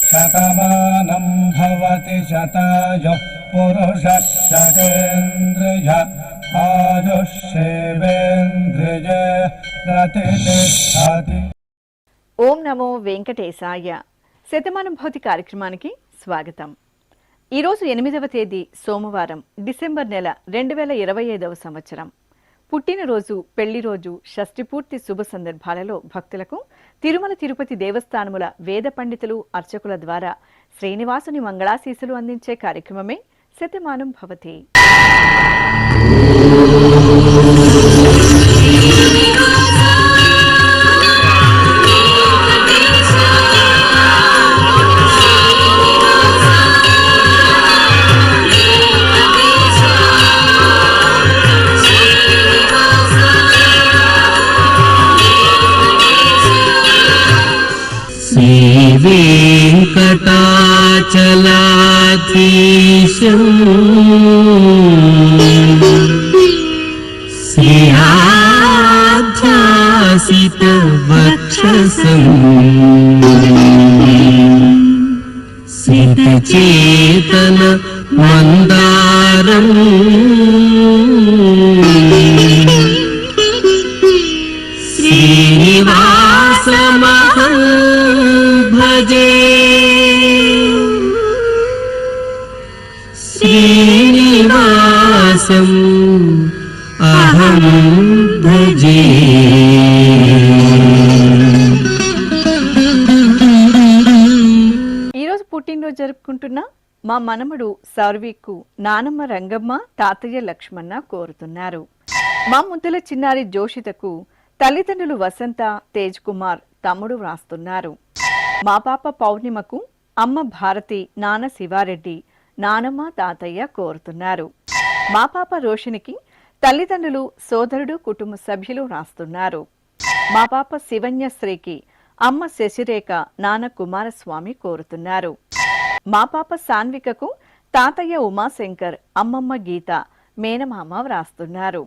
శతమానం భవతి శతాయుః పురుషः శతేంద్రియ ఆయుష్యేవేంద్రియ ప్రతిష్ఠతి. ఓం నమో వెంకటేశాయ. శతమానం భవతి కార్యక్రమానికి స్వాగతం. ఈరోజు 8వ తేదీ సోమవారం, డిసెంబర్ నెల 2025వ సంవత్సరం. పుట్టినరోజు, పెళ్లి రోజు, షష్ఠిపూర్తి శుభ సందర్భాలలో భక్తులకు తిరుమల తిరుపతి దేవస్థానముల వేద పండితులు, అర్చకుల ద్వారా శ్రీనివాసుని మంగళాశీసులు అందించే కార్యక్రమమే శతమానం భవతి. శ్రీవేంకటాచలాధీశం శ్రీయాధ్యాసితవక్షసం సితచేతన మందారం శ్రీనివాసమహం భజే. శ్రీనివాసం అహం భజే. ఈరోజు పుట్టినరోజు జరుపుకుంటున్న మా మనమడు సౌర్వీకు నానమ్మ రంగమ్మ, తాతయ్య లక్ష్మణ కోరుతున్నారు. మా ముద్దుల చిన్నారి జోషితకు తల్లిదండ్రులు వసంత, తేజ్ కుమార్, తమ్ముడు వ్రాస్తున్నారు. మా పాప పౌర్ణిమకు అమ్మ భారతి, నాన్న శివారెడ్డి, నానమ్మ, తాతయ్య కోరుతున్నారు. మా పాప రోషినికి తల్లిదండ్రులు, సోదరుడు, కుటుంబ సభ్యులు వ్రాస్తున్నారు. మా పాప శివన్యశ్రీకి అమ్మ శశిరేఖ, నాన్న కుమారస్వామి కోరుతున్నారు. మా పాప సాన్వికకు తాతయ్య ఉమాశంకర్, అమ్మమ్మ గీత, మేనమామ వ్రాస్తున్నారు.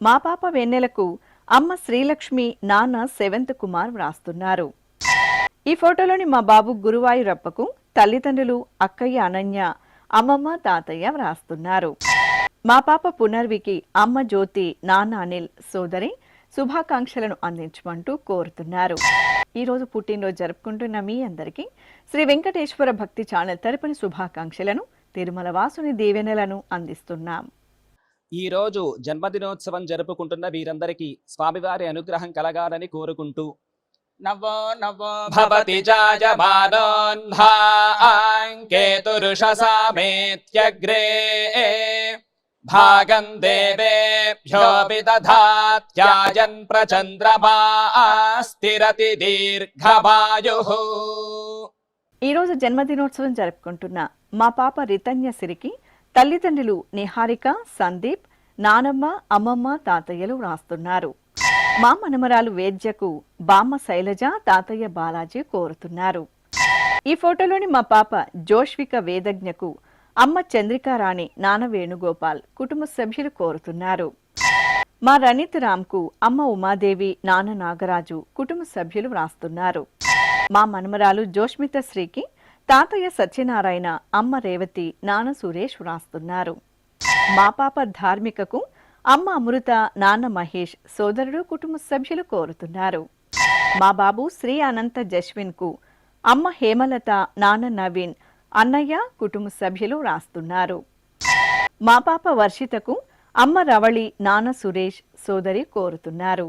మా పాప వెన్నెలకు అమ్మ శ్రీలక్ష్మి, నాన్న సెవెంత్ కుమార్ వ్రాస్తున్నారు. ఈ ఫోటోలోని మా బాబు గురువాయూరప్పకు తల్లిదండ్రులు, అక్కయ్య అనన్య, అమ్మమ్మ, తాతయ్య వ్రాస్తున్నారు. మా పాప పునర్వికి అమ్మ జ్యోతి, నాన్న అనిల్, సోదరి శుభాకాంక్షలను అందించమంటూ కోరుతున్నారు. ఈరోజు పుట్టినరోజు జరుపుకుంటున్న మీ అందరికీ శ్రీ వెంకటేశ్వర భక్తి ఛానల్ తరపున శుభాకాంక్షలను, తిరుమల వాసుని దీవెనలను అందిస్తున్నాం. ఈ రోజు జన్మదినోత్సవం జరుపుకుంటున్న వీరందరికీ స్వామివారి అనుగ్రహం కలగాలని కోరుకుంటూ నవో నవో భవతి జాయమానోన్హాంకేతురుషసామేత్యగ్రే భాగం దేవేభ్యో విదధాత్యాయన్ ప్రచంద్రమా స్థిరతి దీర్ఘమాయుః. ఈరోజు జన్మదినోత్సవం జరుపుకుంటున్న మా పాప రితన్య సిరికి తల్లిదండ్రులు నిహారిక, సందీప్, నానమ్మ, అమ్మమ్మ, తాతయ్యలు వ్రాస్తున్నారు. మా మనమరాలు వేద్యకు బామ్మ శైలజ, తాతయ్య బాలాజీ కోరుతున్నారు. ఈ ఫోటోలోని మా పాప జోష్విక వేదజ్ఞకు అమ్మ చంద్రికారాణి, నాన్న వేణుగోపాల్, కుటుంబ సభ్యులు కోరుతున్నారు. మా రణిత్ రామ్కు అమ్మ ఉమాదేవి, నాన్న నాగరాజు, కుటుంబ సభ్యులు వ్రాస్తున్నారు. మా మనమరాలు జోష్మిత శ్రీకి తాతయ్య సత్యనారాయణ, అమ్మ రేవతి, నాన్న సురేష్ వ్రాస్తున్నారు. మా పాప ధార్మికకు అమ్మ అమృత, నాన్న మహేష్, సోదరుడు, కుటుంబ సభ్యులు కోరుతున్నారు. మా బాబు శ్రీ అనంత జస్విన్కు అమ్మ హేమలత, నాన్న నవీన్, అన్నయ్య, కుటుంబ సభ్యులు వ్రాస్తున్నారు. మా పాప వర్షితకు అమ్మ రవళి, నాన్న సురేష్, సోదరి కోరుతున్నారు.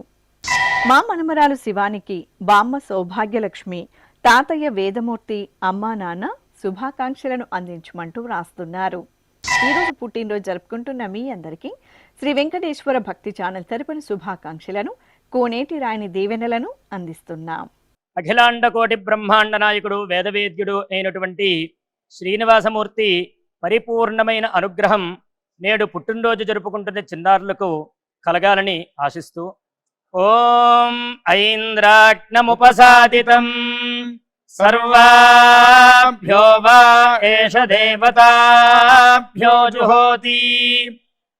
మా మనమరాలు శివానికి బామ్మ సౌభాగ్యలక్ష్మి, తాతయ్య వేదమూర్తి, అమ్మా నాన్న శుభాకాంక్షలను అందించమంటూ వ్రాస్తున్నారు. ఈరోజు పుట్టినరోజు జరుపుకుంటున్న మీ అందరికీ శ్రీ వెంకటేశ్వర భక్తి ఛానల్ తరపున శుభాకాంక్షలను, కోనేటి రాయని దీవెనలను అందిస్తున్నాం. అఖిలాండ కోటి బ్రహ్మాండ నాయకుడు, వేదవేద్యుడు అయినటువంటి శ్రీనివాసమూర్తి పరిపూర్ణమైన అనుగ్రహం నేడు పుట్టినరోజు జరుపుకుంటున్న చిన్నారులకు కలగాలని ఆశిస్తూ ఓం ఐంద్రాగ్నముపసాదితం సర్వాభ్యో వా ఏష దేవతాభ్యో జుహోతి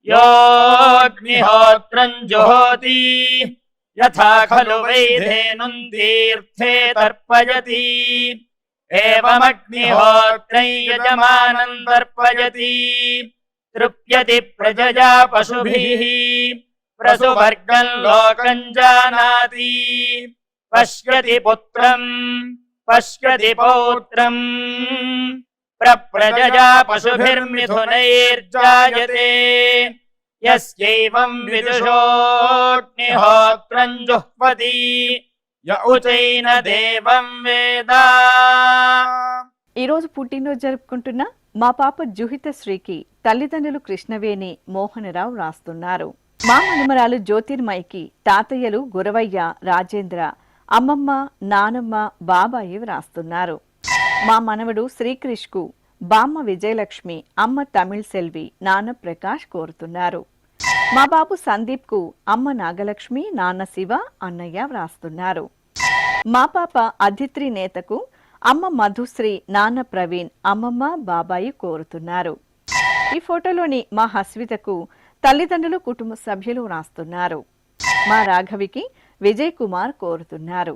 योऽग्निहोत्रं जुहोति यथा खलु वैधेनुं तीर्थे तर्पयति एवमग्निहोत्रै यजमानं तर्पयति तृप्यति प्रजया पशुभिः प्रसुवर्गं लोकं जानाति पश्यति पुत्रं पश्यति पौत्रं प्रजया पशुभिर्मिथुनैर्जायते यस्यैवं विदुषोऽग्निहोत्रं जुह्वति य उचैन देवं वेद। ఈ రోజు పుట్టినరోజు జరుపుకుంటున్న మా పాప జుహిత శ్రీకి తల్లిదండ్రులు కృష్ణవేణి మోహనరావు రాస్తున్నారు. మా మనమరాలు జ్యోతిర్మయికి తాతయ్యలు గురవయ్య రాజేంద్ర అమ్మమ్మ నానమ్మ బాబాయి రాస్తున్నారు. మా మనవడు శ్రీకృష్కు బామ్మ విజయలక్ష్మి అమ్మ తమిళ్ సెల్వి నాన్న ప్రకాష్ కోరుతున్నారు. మా బాబు సందీప్కు అమ్మ నాగలక్ష్మి నాన్న శివ అన్నయ్య వ్రాస్తున్నారు. మా పాప అధిత్రి నేతకు అమ్మ మధుశ్రీ నాన్న ప్రవీణ్ అమ్మమ్మ బాబాయి కోరుతున్నారు. ఈ ఫోటోలోని మా హస్వితకు తల్లిదండ్రులు కుటుంబ సభ్యులు రాస్తున్నారు. మా రాఘవికి విజయ్ కుమార్ కోరుతున్నారు.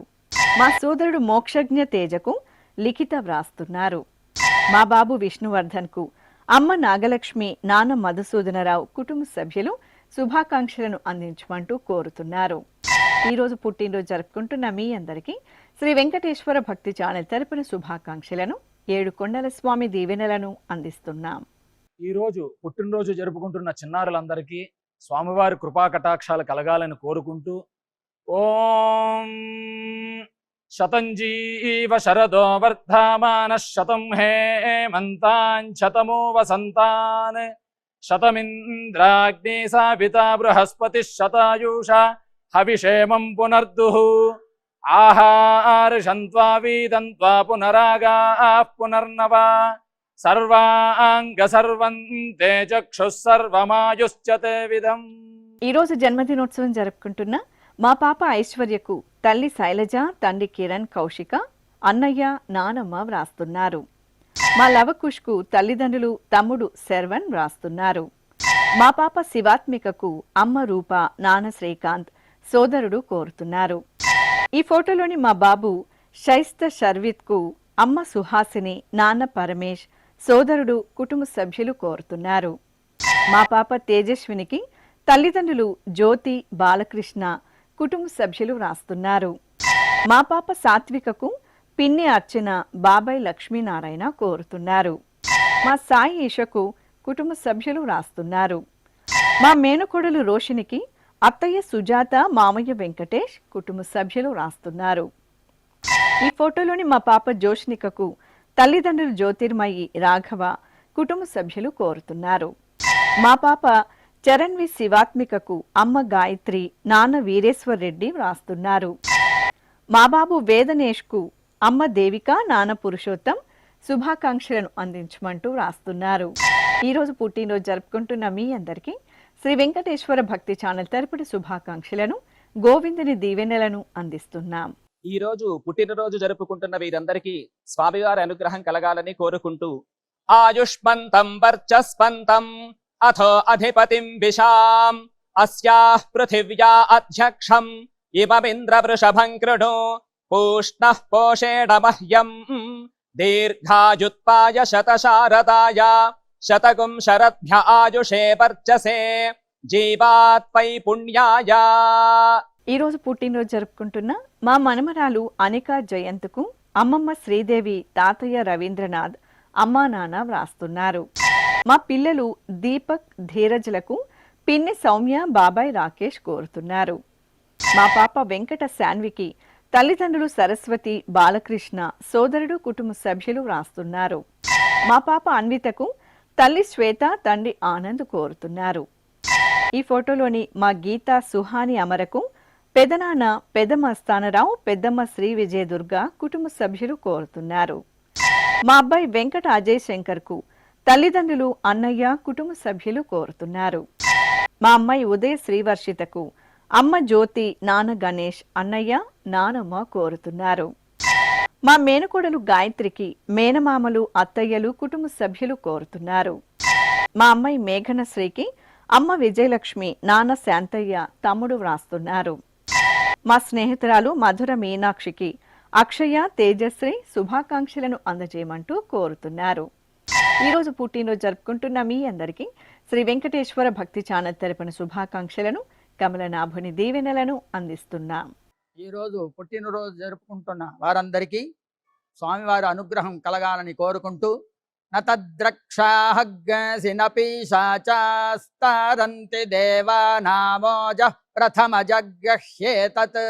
మా సోదరుడు మోక్షజ్ఞ తేజకు లిఖిత వ్రాస్తున్నారు. మా బాబు విష్ణువర్ధన్కు అమ్మ నాగలక్ష్మి నాన్న మధుసూదనరావు కుటుంబ సభ్యులు శుభాకాంక్షలను అందించమంటూ కోరుతున్నారు. ఈరోజు పుట్టినరోజు జరుపుకుంటున్న మీ అందరికీ శ్రీ వెంకటేశ్వర భక్తి ఛానల్ తరపున శుభాకాంక్షలను ఏడుకొండల స్వామి దీవెనలను అందిస్తున్నాం. ఈరోజు పుట్టినరోజు జరుపుకుంటున్న చిన్నారులందరికీ స్వామివారి కృపా కటాక్షాలు కలగాలని కోరుకుంటూ ఓం శతంజీవ శరదో వర్ధమాన శతం హేమంతాన్ శతమో వసంతాన్ శతమింద్రాగ్ని సావితా బృహస్పతి శతాయూష హవిషేమం పునర్దుః ఆహార్షంత్వా వీదంత్వా పునరాగాః పునర్నవా సర్వాంగ సర్వంతే చక్షుః సర్వమాయుశ్చతే విధం. ఈరోజు జన్మదినోత్సవం జరుపుకుంటున్న మా పాప ఐశ్వర్యకు తల్లి శైలజ తండ్రి కిరణ్ కౌశిక అన్నయ్య నానమ్మ వ్రాస్తున్నారు. మా లవకుష్కు తల్లిదండ్రులు తమ్ముడు శర్వన్ వ్రాస్తున్నారు. మా పాప శివాత్మికకు అమ్మ రూప నాన్న శ్రీకాంత్ సోదరుడు కోరుతున్నారు. ఈ ఫోటోలోని మా బాబు శైస్త షర్విత్కు అమ్మ సుహాసిని నాన్న పరమేష్ సోదరుడు కుటుంబ సభ్యులు కోరుతున్నారు. మా పాప తేజస్వినికి తల్లిదండ్రులు జ్యోతి బాలకృష్ణ కుటుంబ సభ్యులు వ్రాస్తున్నారు. మా పాప సాత్వికకు పిన్ని అర్చన బాబాయ్ లక్ష్మీనారాయణ కోరుతున్నారు. మా సాయి ఈషకు కుటుంబ సభ్యులు వ్రాస్తున్నారు. మా మేనకోడలు రోషినికి అత్తయ్య సుజాత మామయ్య వెంకటేష్ కుటుంబ సభ్యులు రాస్తున్నారు. ఈ ఫోటోలోని మా పాప జోష్నికకు తల్లిదండ్రులు జ్యోతిర్మయి రాఘవ కుటుంబ సభ్యులు కోరుతున్నారు. మా పాప చరణ్వి శివాత్మికకు అమ్మ గాయత్రి నాన్న వీరేశ్వర్ రెడ్డి వ్రాస్తున్నారు. మా బాబు వేదనేష్కు అమ్మ దేవిక నాన్న పురుషోత్తం శుభాకాంక్షలను అందించమంటూ వ్రాస్తున్నారు. ఈరోజు పుట్టినరోజు జరుపుకుంటున్న మీ అందరికీ శ్రీ వెంకటేశ్వర భక్తి ఛానల్ తరపున శుభాకాంక్షలను గోవిందుని దీవెనలను అందిస్తున్నాం. ఈ రోజు పుట్టినరోజు జరుపుకుంటున్న వీరందరికీ స్వామివారి అనుగ్రహం కలగాలని కోరుకుంటూ ఆయుష్మంతం వర్చస్వంతం అథో అధిపతిం విశాం అస్యాః పృథివ్యా అధ్యక్షం ఇమమింద్ర వృషభం కృణు పూష్ణః పోషేణ మహ్యం దీర్ఘాయుత్పాయ శతశారదాయ శతగుం శరద్భ్య ఆయుషే వర్చసే జీవాత్వై పుణ్యాయ. ఈరోజు పుట్టినరోజు జరుపుకుంటున్న మా మనమరాలు అనిక జయంత్కు అమ్మమ్మ శ్రీదేవి తాతయ్య రవీంద్రనాథ్ అమ్మా నాన్న వ్రాస్తున్నారు. మా పిల్లలు దీపక్ ధీరజ్లకు పిన్ని సౌమ్య బాబాయ్ రాకేష్ కోరుతున్నారు. మా పాప వెంకట శాన్వికి తల్లిదండ్రులు సరస్వతి బాలకృష్ణ సోదరుడు కుటుంబ సభ్యులు వ్రాస్తున్నారు. మా పాప అన్వితకు తల్లి శ్వేత తండ్రి ఆనంద్ కోరుతున్నారు. ఈ ఫోటోలోని మా గీత సుహాని అమరకు పెదనాన్న పెద్దమ్మ స్థానరావు పెద్దమ్మ శ్రీ విజయదుర్గ కుటుంబ సభ్యులు కోరుతున్నారు. మా అబ్బాయి వెంకట అజయ్ శంకర్కు తల్లిదండ్రులు అన్నయ్య కుటుంబ సభ్యులు కోరుతున్నారు. మా అమ్మాయి ఉదయ శ్రీవర్షితకు అమ్మ జ్యోతి నాన్న గణేష్ అన్నయ్య నానమ్మ కోరుతున్నారు. మా మేనకోడలు గాయత్రికి మేనమామలు అత్తయ్యలు కుటుంబ సభ్యులు కోరుతున్నారు. మా అమ్మాయి మేఘనశ్రీకి అమ్మ విజయలక్ష్మి, నాన్న శాంతయ్య, తమ్ముడు వ్రాస్తున్నారు. మా స్నేహితురాలు మధుర మీనాక్షికి అక్షయ, తేజశ్రీ శుభాకాంక్షలను అందజేయమంటూ కోరుతున్నారు. ఈరోజు పుట్టినరోజు జరుపుకుంటున్న మీ అందరికీ శ్రీ వెంకటేశ్వర భక్తి ఛానల్ తరపున శుభాకాంక్షలను, కమలనాభుని దీవెనలను అందిస్తున్నాం. ఈరోజు పుట్టినరోజు జరుపుకుంటున్న వారందరికీ స్వామివారి అనుగ్రహం కలగాలని కోరుకుంటూ నతద్రక్షాహగ్గసినపీశాచాస్తారంతి దేవానామోజ ప్రథమ జగ్గహ్యేతత్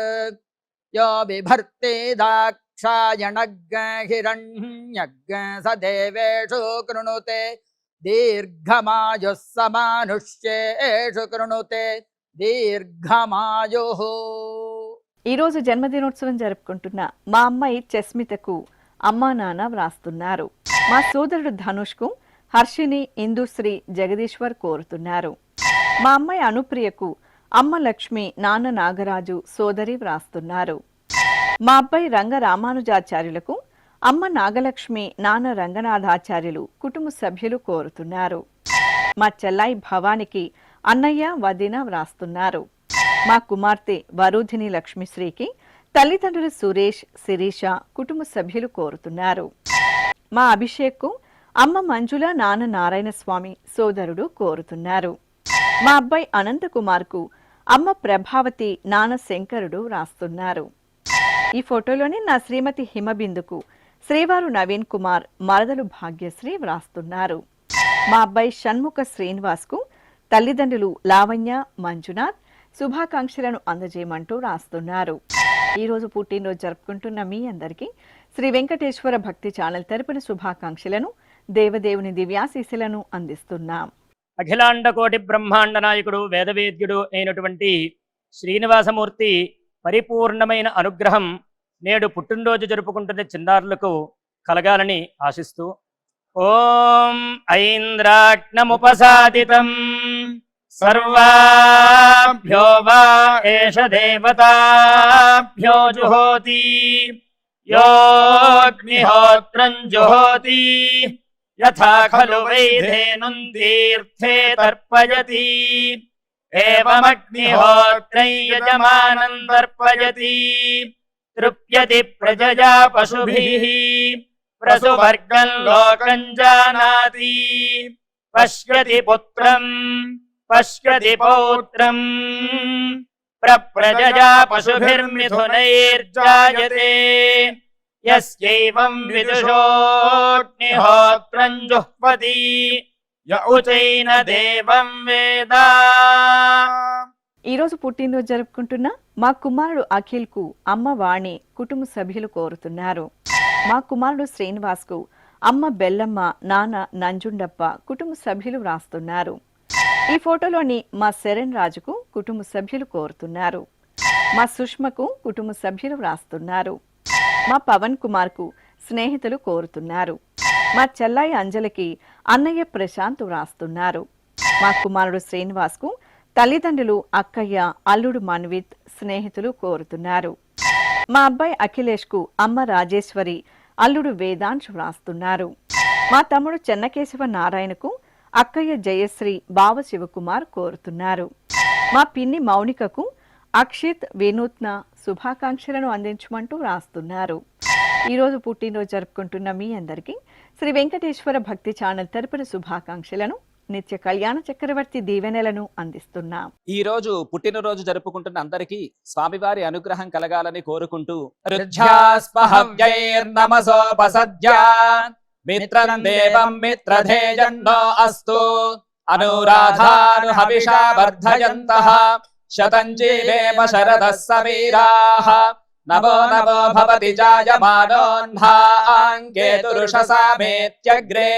యో బిభర్తి దాక్షాయణగ్గ హిరణ్యగ్గ స దేవేషు కృణుతే దీర్ఘమాయుః సమానుష్యేషు కృణుతే దీర్ఘమాయుః. ఈరోజు జన్మదినోత్సవం జరుపుకుంటున్న మా అమ్మాయి చెస్మితకు అమ్మా నాన్న వ్రాస్తున్నారు. మా సోదరుడు ధనుష్కు హర్షిని, ఇందుశ్రీ, జగదీశ్వర్ కోరుతున్నారు. మా అమ్మాయి అనుప్రియకు అమ్మ లక్ష్మి, నాన్న నాగరాజు, సోదరి వ్రాస్తున్నారు. మా అబ్బాయి రంగ రామానుజాచార్యులకు అమ్మ నాగలక్ష్మి, నాన్న రంగనాథాచార్యులు, కుటుంబ సభ్యులు కోరుతున్నారు. మా చెల్లాయి భవానికి అన్నయ్య, వదిన వ్రాస్తున్నారు. మా కుమార్తె వరుధిని లక్ష్మిశ్రీకి తల్లిదండ్రులు సురేష్, శిరీష, కుటుంబ సభ్యులు కోరుతున్నారు. మా అభిషేక్కు అమ్మ మంజుల, నాన్న నారాయణ స్వామి, సోదరుడు కోరుతున్నారు. మా అబ్బాయి అనంతకుమార్కు అమ్మ ప్రభావతి, నాన్న శంకరుడు వ్రాస్తున్నారు. ఈ ఫోటోలోని నా శ్రీమతి హిమబిందుకు శ్రీవారు నవీన్ కుమార్, మరదలు భాగ్యశ్రీ వ్రాస్తున్నారు. మా అబ్బాయి షణ్ముఖ శ్రీనివాస్కు తల్లిదండ్రులు లావణ్య, మంజునాథ్ శుభాకాంక్షలను అందజేయమంటూ రాస్తున్నారు. ఈరోజు పుట్టినరోజు జరుపుకుంటున్న మీ అందరికీ శ్రీ వెంకటేశ్వర భక్తి ఛానల్ తరపున శుభాకాంక్షలను, దేవదేవుని దివ్యాశీస్సులను అందిస్తున్నాం. అఖిలాండ కోటి బ్రహ్మాండ నాయకుడు, వేదవేద్యుడు అయినటువంటి శ్రీనివాసమూర్తి పరిపూర్ణమైన అనుగ్రహం నేడు పుట్టినరోజు జరుపుకుంటున్న చిన్నారులకు కలగాలని ఆశిస్తూ ఓం ఐంద్రాగ్నముపసాదితం సర్వాభ్యో వా ఏష దేవతాభ్యో జుహోతి యోగ్నిహోత్రం జుహోతి యథా ఖలు వైధేనుం తీర్థే తర్పయతి ఏవమగ్నిహోత్రం యజమానం తర్పయతి తృప్యతి ప్రజయా పశుభిః ప్రసువర్గం లోకం జానాతి పశ్యతి పుత్రం పశ్యతి పౌత్రం ప్రజయా పశుభిర్మిథునైర్జాయతే యస్యైవం విదుషోగ్నిహోత్రం జుహ్వతి య ఉచైన దేవం వేద. ఈరోజు పుట్టినరోజు జరుపుకుంటున్న మా కుమారుడు అఖిల్కు అమ్మ వాణి, కుటుంబ సభ్యులు కోరుతున్నారు. మా కుమారుడు శ్రీనివాస్కు అమ్మ బెల్లమ్మ, నాన్న నంజుండప్ప, కుటుంబ సభ్యులు వ్రాస్తున్నారు. ఈ ఫోటోలోని మా శరణ్ రాజుకు కుటుంబ సభ్యులు కోరుతున్నారు. మా సుష్మకు కుటుంబ సభ్యులు వ్రాస్తున్నారు. మా పవన్ కుమార్కు స్నేహితులు కోరుతున్నారు. మా చెల్లాయి అంజలికి అన్నయ్య ప్రశాంత్ వ్రాస్తున్నారు. మా కుమారుడు శ్రీనివాస్కు తల్లిదండ్రులు అక్కయ్య, అల్లుడు మన్విత్, స్నేహితులు కోరుతున్నారు. మా అబ్బాయి అఖిలేష్కు అమ్మ రాజేశ్వరి, అల్లుడు వేదాంశ్ వ్రాస్తున్నారు. మా తమ్ముడు చెన్నకేశవ నారాయణకు అక్కయ్య జయశ్రీ, బావ శివకుమార్ కోరుతున్నారు. మా పిన్ని మౌనికకు అక్షిత్, వినూత్న శుభాకాంక్షలను అందించమంటూ రాస్తున్నారు. ఈరోజు పుట్టినరోజు జరుపుకుంటున్న మీ అందరికీ శ్రీ వెంకటేశ్వర భక్తి ఛానల్ తరపున శుభాకాంక్షలను, నిత్య కళ్యాణ చక్రవర్తి దీవెనలను అందిస్తున్నాం. ఈ రోజు పుట్టినరోజు జరుపుకుంటున్న అందరికీ స్వామివారి అనుగ్రహం కలగాలని కోరుకుంటూ రుధ్యాస్పహవ్యైర్నమసోపసద్యా మిత్రం దేవం మిత్రధేజన్నో అస్తు అనురాధాను హవిషా వర్ధయంతః శతం జీవేమ శరదః సమీరాః నవో నవో భవతి జాయమానోన్హాంకేతురుషసామేత్యగ్రే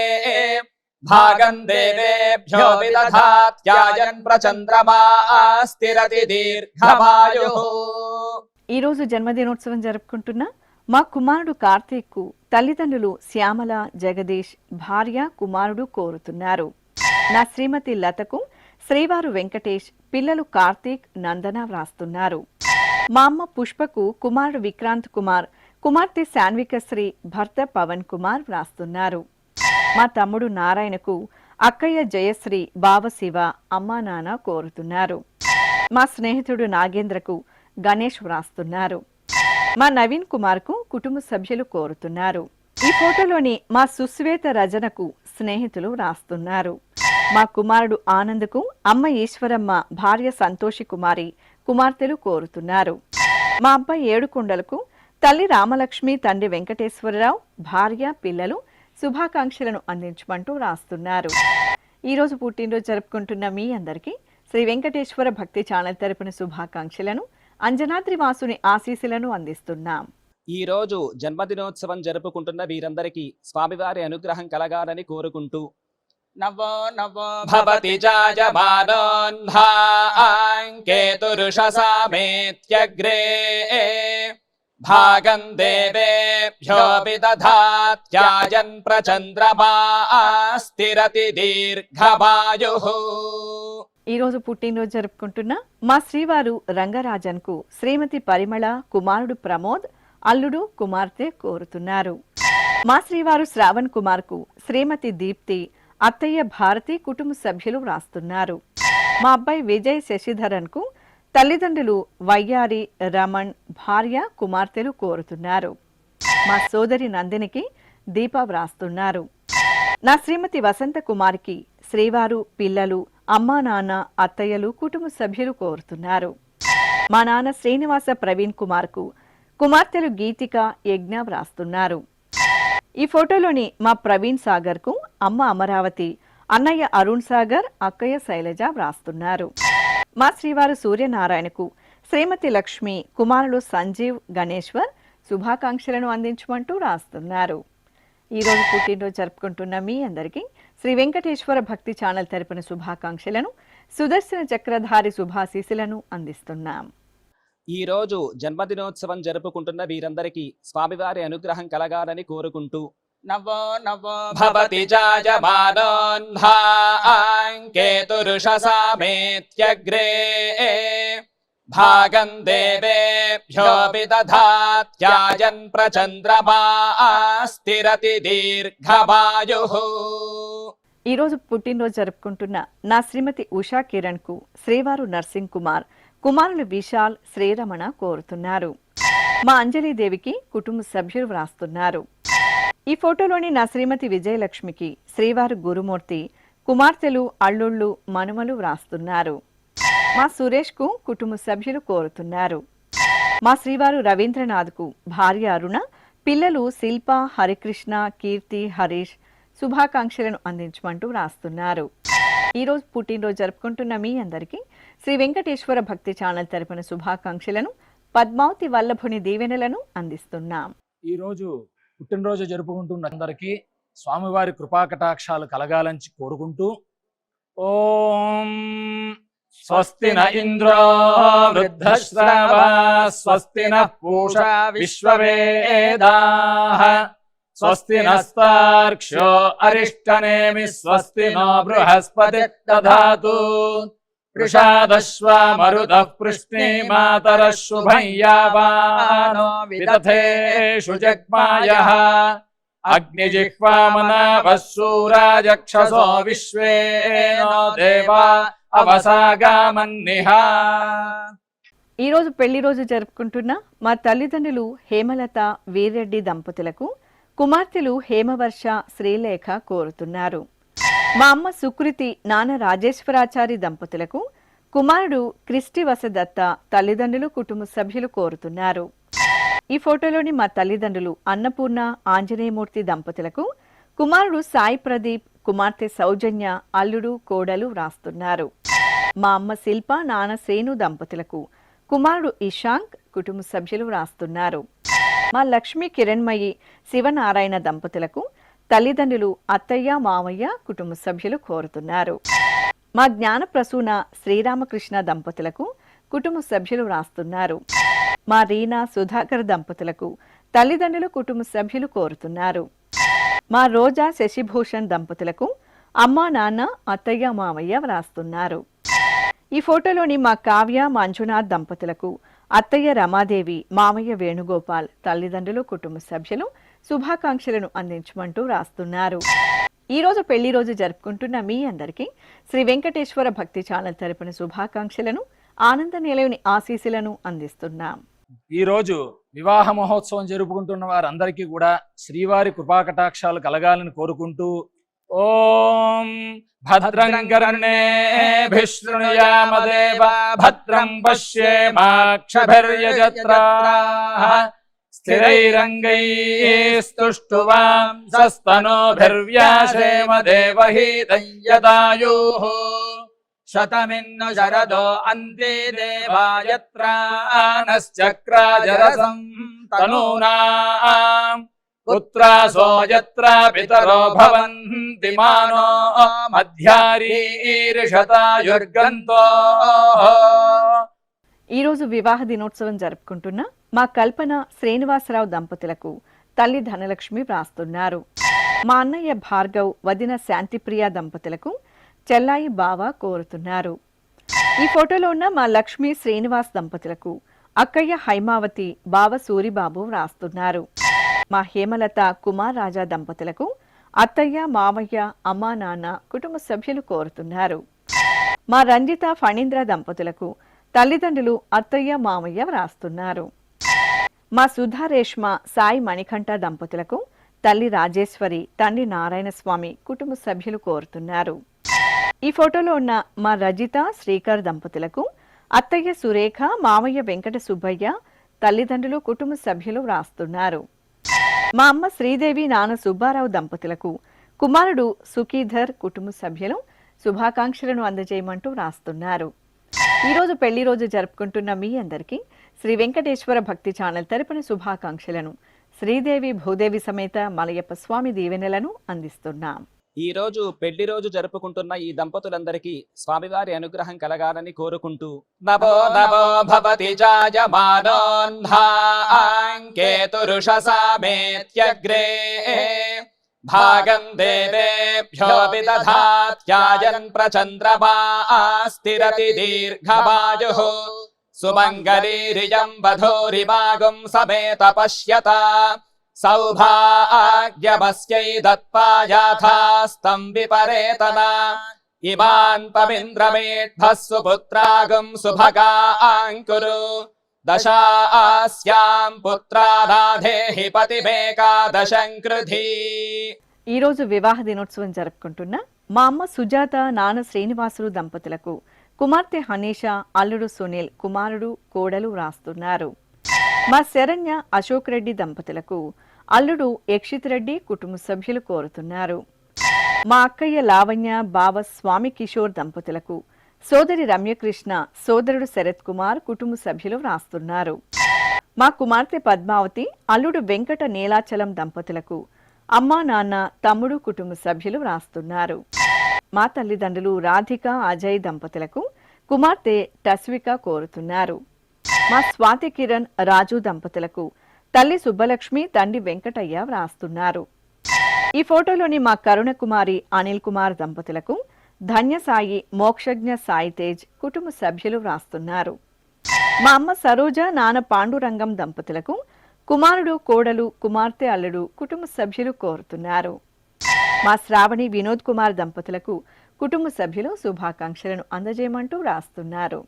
భాగం దేవేభ్యో విదధాత్యాయన్ ప్రచంద్రమా స్థిరతి దీర్ఘమాయుః. ఈరోజు జన్మదినోత్సవం జరుపుకుంటున్న మా కుమారుడు కార్తీక్కు తల్లిదండ్రులు శ్యామల, జగదీష్, భార్య, కుమారుడు కోరుతున్నారు. నా శ్రీమతి లతకు శ్రీవారు వెంకటేష్, పిల్లలు కార్తీక్, నందన వ్రాస్తున్నారు. మా అమ్మ పుష్పకు కుమారుడు విక్రాంత్ కుమార్, కుమార్తె శాన్వికశ్రీ, భర్త పవన్ కుమార్ వ్రాస్తున్నారు. మా తమ్ముడు నారాయణకు అక్కయ్య జయశ్రీ, బావ శివ, అమ్మా నాన్న కోరుతున్నారు. మా స్నేహితుడు నాగేంద్రకు గణేష్ వ్రాస్తున్నారు. మా నవీన్ కుమార్కు కుటుంబ సభ్యులు కోరుతున్నారు. ఈ ఫోటోలోని మా సుశ్వేత రజనకు స్నేహితులు వ్రాస్తున్నారు. మా కుమారుడు ఆనంద్కు అమ్మ ఈశ్వరమ్మ, భార్య సంతోషి కుమారి, కుమార్తెలు కోరుతున్నారు. మా అబ్బాయి ఏడుకొండలకు తల్లి రామలక్ష్మి, తండ్రి వెంకటేశ్వరరావు, భార్య, పిల్లలు శుభాకాంక్షలను అందించమంటూ రాస్తున్నారు. ఈరోజు పుట్టినరోజు జరుపుకుంటున్న మీ అందరికీ శ్రీ వెంకటేశ్వర భక్తి ఛానల్ తరపున శుభాకాంక్షలను, అంజనాద్రి వాసుని ఆశీస్సులను అందిస్తున్నాం. ఈ రోజు జన్మదినోత్సవం జరుపుకుంటున్న వీరందరికీ స్వామివారి అనుగ్రహం కలగాలని కోరుకుంటూ నవో నవో భవతి జాయమానోన్హాంకేతురుషసామేత్యగ్రే భాగం దేవేభ్యో విదధాత్యాయన్ ప్రచంద్రమా స్థిరతి దీర్ఘమాయుః. ఈరోజు పుట్టినరోజు జరుపుకుంటున్న మా శ్రీవారు రంగరాజన్కు శ్రీమతి పరిమళ, కుమారుడు ప్రమోద్, అల్లుడు, కుమార్తె కోరుతున్నారు. మా శ్రీవారు శ్రావణ్ కుమార్కు శ్రీమతి దీప్తి, అత్తయ్య భారతి, కుటుంబ సభ్యులు వ్రాస్తున్నారు. మా అబ్బాయి విజయ్ శశిధరన్కు తల్లిదండ్రులు వయ్యారి, రమణ్, భార్య, కుమార్తెలు కోరుతున్నారు. మా సోదరి నందినికి దీప వ్రాస్తున్నారు. నా శ్రీమతి వసంత కుమార్కి శ్రీవారు, పిల్లలు, అమ్మా నాన్న, అత్తయ్యలు, కుటుంబ సభ్యులు కోరుతున్నారు. మా నాన్న శ్రీనివాస ప్రవీణ్ కుమార్కు కుమార్తెలు గీతిక, యజ్ఞ వ్రాస్తున్నారు. ఈ ఫోటోలోని మా ప్రవీణ్ సాగర్కు అమ్మ అమరావతి, అన్నయ్య అరుణ్ సాగర్, అక్కయ్య శైలజ వ్రాస్తున్నారు. మా శ్రీవారు సూర్యనారాయణకు శ్రీమతి లక్ష్మి, కుమారులు సంజీవ్, గణేశ్వర్ శుభాకాంక్షలను అందించమంటూ రాస్తున్నారు. ఈరోజు పుట్టినరోజు జరుపుకుంటున్న మీ అందరికీ శ్రీ వెంకటేశ్వర భక్తి ఛానల్ తరపున శుభాకాంక్షలను, సుదర్శన చక్రధారి శుభాశీసులను అందిస్తున్నాం. ఈ రోజు జన్మదినోత్సవం జరుపుకుంటున్న వీరందరికీ స్వామివారి అనుగ్రహం కలగాలని కోరుకుంటూ నవో నవో భవతి జాయమానోన్హాంకేతురుషసామేత్యగ్రే భాగం దేవేభ్యో విదధాత్యాయన్ ప్రచంద్రమా స్థిరతి దీర్ఘమాయుః. ఈరోజు పుట్టినరోజు జరుపుకుంటున్న నా శ్రీమతి ఉషా కిరణ్కు శ్రీవారు నర్సింగ్ కుమార్, కుమారులు విశాల్, శ్రీరమణ కోరుతున్నారు. మా అంజలీదేవికి కుటుంబ సభ్యులు వ్రాస్తున్నారు. ఈ ఫోటోలోని నా శ్రీమతి విజయలక్ష్మికి శ్రీవారు గురుమూర్తి, కుమార్తెలు, అల్లుళ్ళు, మనుమలు వ్రాస్తున్నారు. మా సురేష్కు కుటుంబ సభ్యులు కోరుతున్నారు. మా శ్రీవారు రవీంద్రనాథ్కు భార్య అరుణ, పిల్లలు శిల్ప, హరికృష్ణ, కీర్తి, హరీష్ శుభాకాంక్షలను అందించమంటూ రాస్తున్నారు. ఈరోజు పుట్టినరోజు జరుపుకుంటున్న మీ అందరికీ శ్రీ వెంకటేశ్వర భక్తి ఛానల్ తరపున శుభాకాంక్షలను, పద్మావతి వల్లభుని దీవెనలను అందిస్తున్నాం. ఈరోజు పుట్టినరోజు జరుపుకుంటున్న అందరికీ స్వామివారి కృపాకటాక్షాలు కలగాలని కోరుకుంటూ ఓం స్వస్తి న ఇంద్రో వృద్ధశ్రవా స్వస్తి నః పూషా విశ్వవేదాః స్వస్తి నస్తార్క్ష్యో అరిష్టనేమి స్వస్తి నో బృహస్పతి దధాతు వృషాదశ్వా మరుదః పృష్ణీమాతరః శుభం యావానో విదథేషు జగ్మాయః అగ్నిజిహ్వామనాభः శూరాజక్షసో విశ్వేనో దేవా అవసాగామన్నిహ. ఈరోజు పెళ్లి రోజు జరుపుకుంటున్న మా తల్లిదండ్రులు హేమలత, వీర్రెడ్డి దంపతులకు కుమార్తెలు హేమవర్ష, శ్రీలేఖ కోరుతున్నారు. మా అమ్మ సుకృతి, నాన్న రాజేశ్వరాచారి దంపతులకు కుమారుడు క్రిస్టి వసదత్త, తల్లిదండ్రులు, కుటుంబ సభ్యులు కోరుతున్నారు. ఈ ఫోటోలోని మా తల్లిదండ్రులు అన్నపూర్ణ, ఆంజనేయమూర్తి దంపతులకు కుమారుడు సాయి ప్రదీప్, కుమార్తె సౌజన్య, అల్లుడు, కోడలు వ్రాస్తున్నారు. మా అమ్మ శిల్ప, నాన్న శ్రేణు దంపతులకు కుమారుడు ఇషాంక్, కుటుంబ సభ్యులు వ్రాస్తున్నారు. మా లక్ష్మి కిరణ్మయి, శివనారాయణ దంపతులకు తల్లిదండ్రులు అత్తయ్య, మామయ్య, కుటుంబ సభ్యులు కోరుతున్నారు. మా జ్ఞాన ప్రసూన, శ్రీరామకృష్ణ దంపతులకు కుటుంబ సభ్యులు వ్రాస్తున్నారు. మా రీనా, సుధాకర్ దంపతులకు తల్లిదండ్రులు, కుటుంబ సభ్యులు కోరుతున్నారు. మా రోజా, శశిభూషణ్ దంపతులకు అమ్మ, నాన్న, అత్తయ్య, మామయ్య వ్రాస్తున్నారు. ఈ ఫోటోలోని మా కావ్య, మంజునాథ్ దంపతులకు అత్తయ్య రమాదేవి, మామయ్య వేణుగోపాల్, తల్లిదండ్రులు, కుటుంబ సభ్యులు శుభాకాంక్షలను అందించమంటూ రాస్తున్నారు. ఈ రోజు పెళ్లి రోజు జరుపుకుంటున్న మీ అందరికీ శ్రీ వెంకటేశ్వర భక్తి ఛానల్ తరపున శుభాకాంక్షలను, ఆనంద నిలయుని ఆశీస్సులను అందిస్తున్నాం. ఈ రోజు వివాహ మహోత్సవం జరుపుకుంటున్న వారందరికీ కూడా శ్రీవారి కృపాకటాక్షాలు కలగాలని కోరుకుంటూ ఓం భద్రం కర్ణేభిః శృణుయామదేవా భద్రం పశ్యేమాక్షభిర్యజత్రాః స్థిరైరంగైస్తుష్టువాంసస్తనోభిర్వ్యాసేమ దేవహీతం యదాయుః శతమిన్ను శరదో అంతే దేవాయత్రానశ్చక్రాజరసం తనూనాం పుత్రాసో యత్ర పితరో భవంతి మానో మధ్యారీర్షతాయుర్గంతో. ఈ రోజు వివాహ దినోత్సవం జరుపుకుంటున్న మా కల్పన శ్రీనివాసరావు దంపతులకు తల్లి ధనలక్ష్మి వ్రాస్తున్నారు. మా అన్నయ్య భార్గవ్, వదిన శాంతిప్రియ దంపతులకు చెల్లాయి బావ కోరుతున్నారు. ఈ ఫోటోలో ఉన్న మా లక్ష్మి శ్రీనివాస్ దంపతులకు అక్కయ్య హైమావతి, బావ సూరిబాబు వ్రాస్తున్నారు. మా హేమలత కుమార్ రాజా దంపతులకు అత్తయ్య, మామయ్య, అమ్మా, నాన్న, కుటుంబ సభ్యులు కోరుతున్నారు. మా రంజిత ఫణీంద్ర దంపతులకు తల్లిదండ్రులు అత్తయ్య, మామయ్య వ్రాస్తున్నారు. మా సుధా రేష్మ, సాయి మణికంఠ దంపతులకు తల్లి రాజేశ్వరి, తండ్రి నారాయణ స్వామి, కుటుంబ సభ్యులు కోరుతున్నారు. ఈ ఫోటోలో ఉన్న మా రజిత శ్రీకర్ దంపతులకు అత్తయ్య సురేఖ, మామయ్య వెంకట సుబ్బయ్య, తల్లిదండ్రులు, కుటుంబ సభ్యులు వ్రాస్తున్నారు. మా అమ్మ శ్రీదేవి, నాన్న సుబ్బారావు దంపతులకు కుమారుడు సుఖీధర్, కుటుంబ సభ్యులు శుభాకాంక్షలను అందజేయమంటూ వ్రాస్తున్నారు. ఈ రోజు పెళ్లి రోజు జరుపుకుంటున్న మీ అందరికీ శ్రీ వెంకటేశ్వర భక్తి ఛానల్ తరపున శుభాకాంక్షలను, శ్రీదేవి భూదేవి సమేత మలయప్ప స్వామి దీవెనలను అందిస్తున్నాం. ఈ రోజు పెళ్లి రోజు జరుపుకుంటున్న ఈ దంపతులందరికీ స్వామివారి అనుగ్రహం కలగాలని కోరుకుంటూ నభో నభో భవతి జాయమానోన్ధాంకేతురుషసామేత్యగ్రే భాగం దేవేభ్యో విదధాత్యాయన్ ప్రచంద్రమాస్తిరతి దీర్ఘమాయుః సుమంగళీరియం వధూరిమాగం సమేత పశ్యత సౌభాగ్యమస్యై దత్పాయాథాస్తం విపరేతనా ఇమాన్ పవింద్రమేఢ్భస్సు పుత్రాగం సుభగాంకురు దశాస్యాం పుత్రానాధేహి పతిమేకాదశం కృధి. ఈ రోజు వివాహ దినోత్సవం జరుపుకుంటున్న మా అమ్మ సుజాత, నాన్న శ్రీనివాసులు దంపతులకు కుమార్తె హనీషా, అల్లుడు సునీల్, కుమారుడు, కోడలు వ్రాస్తున్నారు. మా శరణ్య అశోక్ రెడ్డి దంపతులకు అల్లుడు యక్షిత్ రెడ్డి, కుటుంబ సభ్యులు కోరుతున్నారు. మా అక్కయ్య లావణ్య, బావ స్వామి కిషోర్ దంపతులకు సోదరి రమ్యకృష్ణ, సోదరుడు శరత్ కుమార్, కుటుంబ సభ్యులు వ్రాస్తున్నారు. మా కుమార్తె పద్మావతి, అల్లుడు వెంకట నీలాచలం దంపతులకు అమ్మా, నాన్న, తమ్ముడు, కుటుంబ సభ్యులు వ్రాస్తున్నారు. మా తల్లిదండ్రులు రాధిక, అజయ్ దంపతులకు కుమార్తె టస్విక కోరుతున్నారు. మా స్వాతి కిరణ్, రాజు దంపతులకు తల్లి సుబ్బలక్ష్మి, తండ్రి వెంకటయ్య వ్రాస్తున్నారు. ఈ ఫోటోలోని మా కరుణ కుమారి, అనిల్ కుమార్ దంపతులకు ధన్య సాయి, మోక్షజ్ఞ సాయి తేజ్, కుటుంబ సభ్యులు వ్రాస్తున్నారు. మా అమ్మ సరోజ, నాన్న పాండురంగం దంపతులకు కుమారుడు, కోడలు, కుమార్తె, అల్లుడు, కుటుంబ సభ్యులు కోరుతున్నారు. మా శ్రావణి, వినోద్ కుమార్ దంపతులకు కుటుంబ సభ్యులు శుభాకాంక్షలను అందజేయమంటూ వ్రాస్తున్నారు.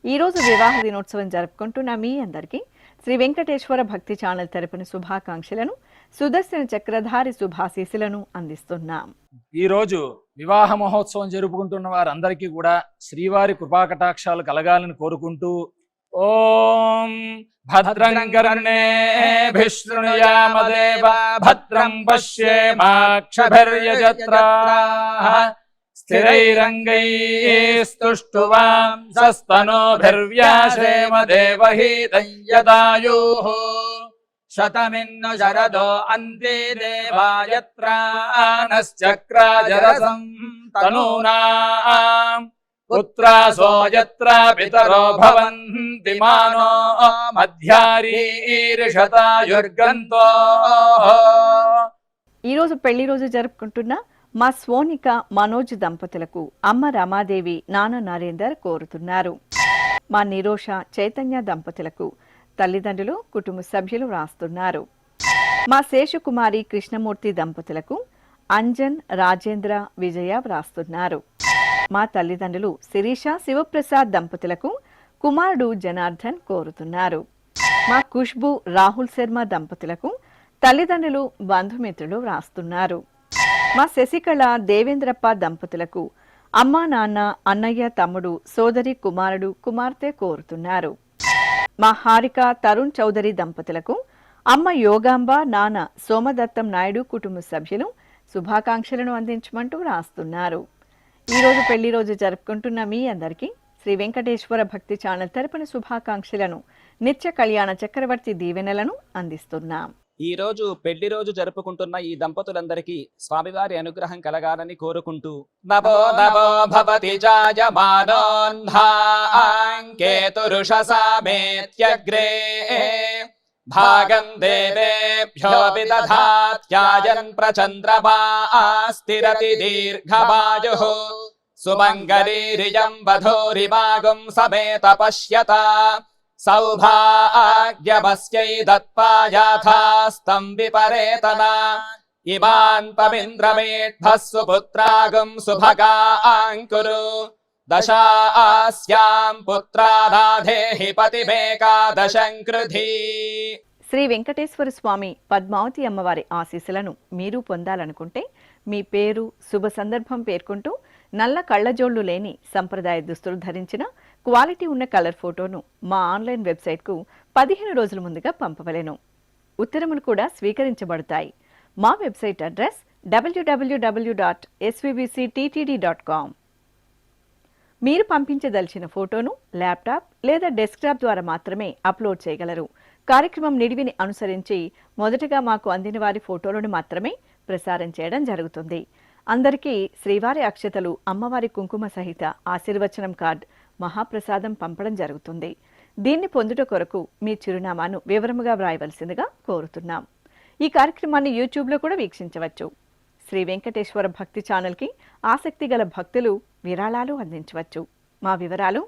ఈ రోజు వివాహ దినోత్సవం జరుపుకుంటున్న మీ అందరికీ శ్రీ వెంకటేశ్వర భక్తి ఛానల్ తరపున శుభాకాంక్షలను, సుదర్శన చక్రధారి శుభాశీస్సులను అందిస్తున్నాం. ఈ రోజు వివాహ మహోత్సవం జరుపుకుంటున్న వారందరికీ కూడా శ్రీవారి కృపాకటాక్షాలు కలగాలని కోరుకుంటూ ఓం భద్రం కర్ణేభిః శృణుయామదేవా భద్రం పశ్యేమాక్షభిర్యజత్రాః స్థిరైరంగైస్తుష్టువాంసస్తనోభిర్వ్యాసేమ దేవహీతం యదాయుః శతమిన్ను శరదో అంతే దేవాయత్రానశ్చక్రాజరసం తనూనాం పుత్రాసో యత్ర పితరో భవంతి మానో మధ్యారీర్షతాయుర్గంతో. ఈ రోజు పెళ్లి రోజు జరుపుకుంటున్న మా స్వోనిక, మనోజ్ దంపతులకు అమ్మ రమాదేవి, నాన్న నరేందర్ కోరుతున్నారు. మా నిరోష, చైతన్య దంపతులకు తల్లిదండ్రులు, కుటుంబ సభ్యులు వ్రాస్తున్నారు. మా శేషకుమారి, కృష్ణమూర్తి దంపతులకు అంజన్, రాజేంద్ర, విజయ వ్రాస్తున్నారు. మా తల్లిదండ్రులు శిరీష, శివప్రసాద్ దంపతులకు కుమారుడు జనార్దన్ కోరుతున్నారు. మా ఖుష్బు, రాహుల్ శర్మ దంపతులకు తల్లిదండ్రులు, బంధుమిత్రులు వ్రాస్తున్నారు. మా శశికళ, దేవేంద్రప్ప దంపతులకు అమ్మా, నాన్న, అన్నయ్య, తమ్ముడు, సోదరి, కుమారుడు, కుమార్తె కోరుతున్నారు. మా హారిక, తరుణ్ చౌదరి దంపతులకు అమ్మ యోగాంబ, నాన్న సోమదత్తం నాయుడు కుటుంబ సభ్యులు శుభాకాంక్షలను అందించమంటూ రాస్తున్నారు. ఈరోజు పెళ్లి రోజు జరుపుకుంటున్న మీ అందరికీ శ్రీ వెంకటేశ్వర భక్తి ఛానల్ తరపున శుభాకాంక్షలను, నిత్య కళ్యాణ చక్రవర్తి దీవెనలను అందిస్తున్నాం. ఈ రోజు పెళ్లి రోజు జరుపుకుంటున్న ఈ దంపతులందరికీ స్వామివారి అనుగ్రహం కలగాలని కోరుకుంటూ నభో నభో భవతి జాయమానోన్హాంకేతురుషసామేత్యగ్రే భాగం దేవేభ్యో విదధాత్యాయన్ ప్రచంద్రమా స్థిరతి దీర్ఘమాయుః సుమంగళీరియం వధూరిమాగుం సమేత పశ్యత సౌభాగ్యమస్యై దత్పాయాథాస్తం విపరేతనా ఇమాన్ పవింద్రమేఢ్భః సుపుత్రాగం సుభగాంకురు దశాస్యాం పుత్రానాధేహి పతిమేకాదశం కృధి. శ్రీ వెంకటేశ్వర స్వామి, పద్మావతి అమ్మవారి ఆశీస్సులను మీరు పొందాలనుకుంటే మీ పేరు, శుభ సందర్భం పేర్కొంటూ నల్ల కళ్ళజోళ్లు లేని సంప్రదాయ దుస్తులు ధరించిన క్వాలిటీ ఉన్న కలర్ ఫోటోను మా ఆన్లైన్ వెబ్సైట్కు 15 రోజుల ముందుగా పంపవలెను. ఉత్తరములు కూడా స్వీకరించబడతాయి. మా వెబ్సైట్ అడ్రస్ www.svbcttd.com. మీరు పంపించదలిచిన ఫోటోను ల్యాప్టాప్ లేదా డెస్క్టాప్ ద్వారా మాత్రమే అప్లోడ్ చేయగలరు. కార్యక్రమం నిడివిని అనుసరించి మొదటగా మాకు అందిన వారి ఫోటోలను మాత్రమే ప్రసారం చేయడం జరుగుతుంది. అందరికీ శ్రీవారి అక్షతలు, అమ్మవారి కుంకుమ సహిత ఆశీర్వచనం కార్డ్, మహాప్రసాదం పంపడం జరుగుతుంది. దీన్ని పొందుట కొరకు మీ చిరునామాను వివరముగా వ్రాయవలసిందిగా కోరుతున్నాం. ఈ కార్యక్రమాన్ని యూట్యూబ్లో కూడా వీక్షించవచ్చు. శ్రీ వెంకటేశ్వర భక్తి ఛానల్కి ఆసక్తి గల భక్తులు విరాళాలు అందించవచ్చు. మా వివరాలు